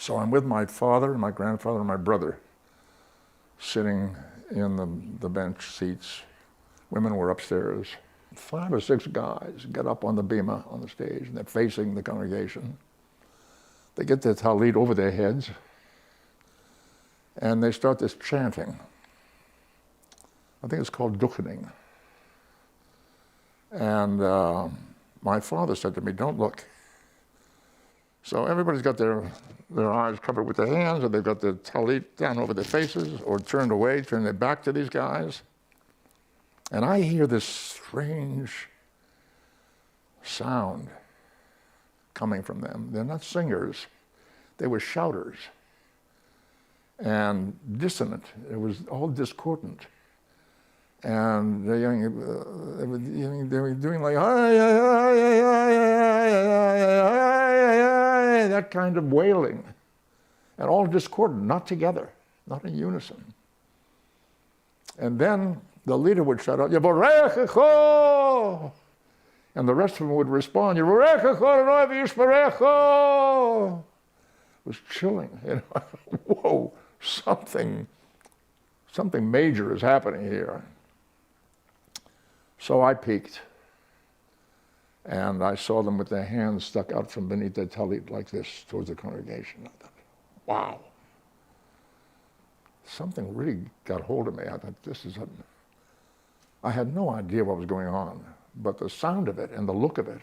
So I'm with my father and my grandfather and my brother sitting in the bench seats. Women were upstairs. 5 or 6 guys get up on the bima on the stage, and they're facing the congregation. They get their talit over their heads, and they start this chanting. I think it's called duchening. And my father said to me, "Don't look." So everybody's got their eyes covered with their hands, or they've got their talit down over their faces, or turned away, turned their back to these guys. And I hear this strange sound coming from them. They're not singers, they were shouters. And dissonant, it was all discordant. And they were doing like, that kind of wailing. And all discordant, not together, not in unison. And then the leader would shout out, Yevorechecho! And the rest of them would respond, Yevorechecho Adonai v'yishmerecho! It was chilling. You know? Whoa, something major is happening here. So I peeked, and I saw them with their hands stuck out from beneath their talit like this towards the congregation. I thought, wow. Something really got hold of me. I thought, I had no idea what was going on, but the sound of it and the look of it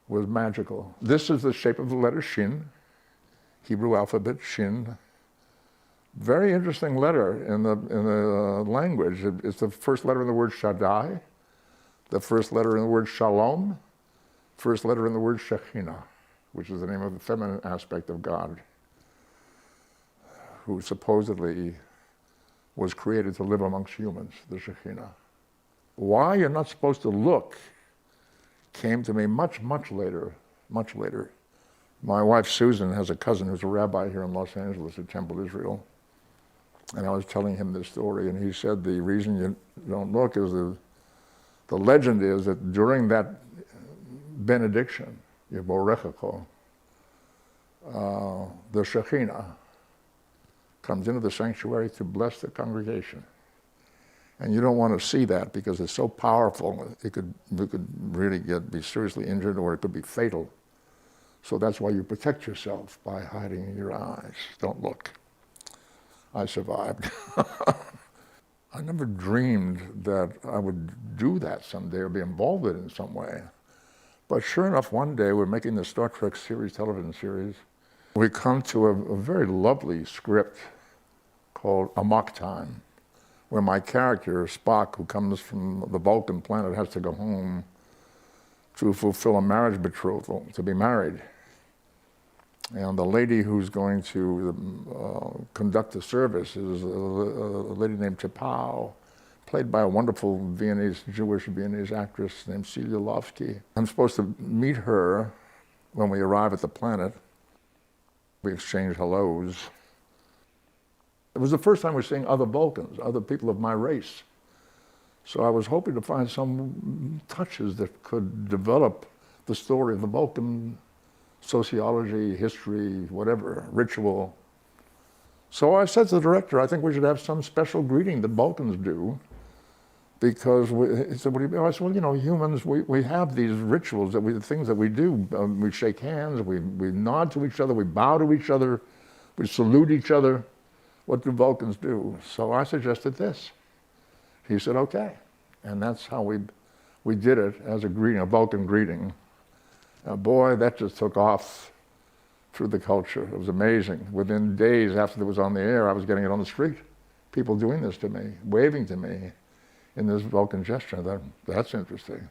was magical. This is the shape of the letter Shin, Hebrew alphabet, Shin. Very interesting letter in the language. It's the first letter in the word Shaddai, the first letter in the word Shalom, first letter in the word Shekhinah, which is the name of the feminine aspect of God, who supposedly was created to live amongst humans, the Shekhinah. Why you're not supposed to look came to me much, much later, much later. My wife Susan has a cousin who's a rabbi here in Los Angeles at Temple Israel. And I was telling him this story, and he said the reason you don't look is the legend is that during that benediction, Yevorechecho, the Shekhinah comes into the sanctuary to bless the congregation. And you don't want to see that because it's so powerful, you could really be seriously injured, or it could be fatal. So that's why you protect yourself by hiding your eyes. Don't look. I survived. I never dreamed that I would do that someday or be involved in it in some way. But sure enough, one day we're making the Star Trek series, television series. We come to a very lovely script called Amok Time, where my character, Spock, who comes from the Vulcan planet, has to go home to fulfill a marriage betrothal, to be married. And the lady who's going to conduct the service is a lady named T'Pau, played by a wonderful Jewish Viennese actress named Celia Lovsky. I'm supposed to meet her when we arrive at the planet. We exchange hellos. It was the first time we were seeing other Vulcans, other people of my race. So I was hoping to find some touches that could develop the story of the Vulcan sociology, history, whatever, ritual. So I said to the director, I think we should have some special greeting that Vulcans do, because he said, what do you mean? I said, well, you know, humans, we have these rituals, things that we do. We shake hands, we nod to each other, we bow to each other, we salute each other. What do Vulcans do? So I suggested this. He said, okay. And that's how we did it as a greeting, a Vulcan greeting. Boy, that just took off through the culture. It was amazing. Within days after it was on the air, I was getting it on the street. People doing this to me, waving to me in this Vulcan gesture. That's interesting.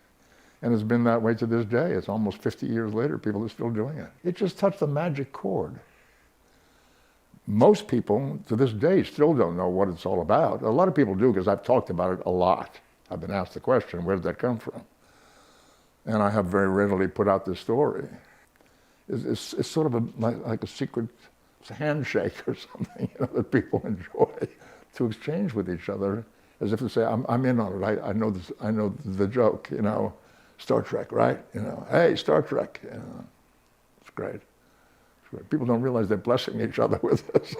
And it's been that way to this day. It's almost 50 years later, people are still doing it. It just touched the magic chord. Most people, to this day, still don't know what it's all about. A lot of people do, because I've talked about it a lot. I've been asked the question, where did that come from? And I have very readily put out this story. It's sort of like a secret handshake or something, you know, that people enjoy to exchange with each other, as if to say, I'm in on it. I know this. I know the joke. You know, Star Trek, right? You know, hey, Star Trek. You know, it's great. It's People don't realize they're blessing each other with this.